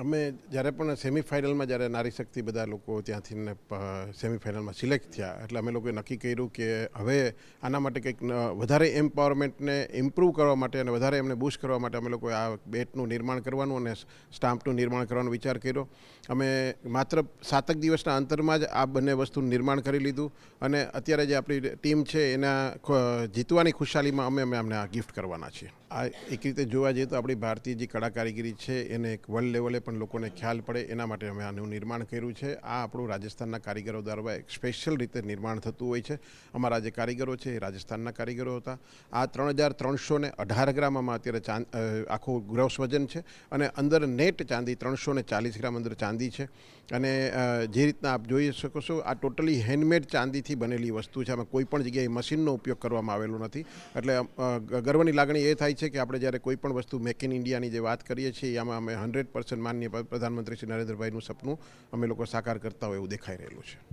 અમે જ્યારે પણ સેમિફાઇનલમાં જ્યારે નારી શક્તિ બધા લોકો ત્યાંથી સેમિફાઇનલમાં સિલેક્ટ થયા એટલે અમે લોકોએ નક્કી કર્યું કે હવે આના માટે કંઈક વધારે એમ્પાવરમેન્ટને ઇમ્પ્રૂવ કરવા માટે અને વધારે એમને બૂસ્ટ કરવા માટે અમે લોકોએ આ બેટનું નિર્માણ કરવાનું અને સ્ટામ્પનું નિર્માણ કરવાનો વિચાર કર્યો. અમે માત્ર 7 દિવસના અંતરમાં જ આ બંને વસ્તુનું નિર્માણ કરી લીધું અને અત્યારે જે આપણી ટીમ છે એના જીતવાની ખુશાલીમાં અમે અમને આ ગિફ્ટ કરવાના છીએ. આ એક રીતે જોવા જઈએ તો આપણી ભારતીય જે કળા કારીગરી છે એને એક વર્લ્ડ લેવલે પણ લોકોને ખ્યાલ પડે એના માટે અમે આનું નિર્માણ કર્યું છે. આ આપણું રાજસ્થાનના કારીગરો દ્વારા એક સ્પેશિયલ રીતે નિર્માણ થતું હોય છે. અમારા જે કારીગરો છે એ રાજસ્થાનના કારીગરો હતા. આ 3318 ગ્રામમાં અત્યારે આખું ગ્રોસ વજન છે અને અંદર નેટ ચાંદી 340 ગ્રામ અંદર ચાંદી છે અને જે રીતના આપ જોઈ શકો છો આ ટોટલી હેન્ડમેડ ચાંદીથી બનેલી વસ્તુ છે. આમાં કોઈ પણ જગ્યાએ મશીનનો ઉપયોગ કરવામાં આવેલો નથી. એટલે ગર્વની લાગણી એ થાય છે કે આપણે જ્યારે કોઈ પણ વસ્તુ મેક ઇન ઇન્ડિયાની જે વાત કરીએ છીએ આમાં અમે 100% માનનીય પ્રધાનમંત્રી શ્રી નરેન્દ્રભાઈનું સપનું અમે લોકો સાકાર કરતા હોય એવું દેખાઈ રહેલું છે.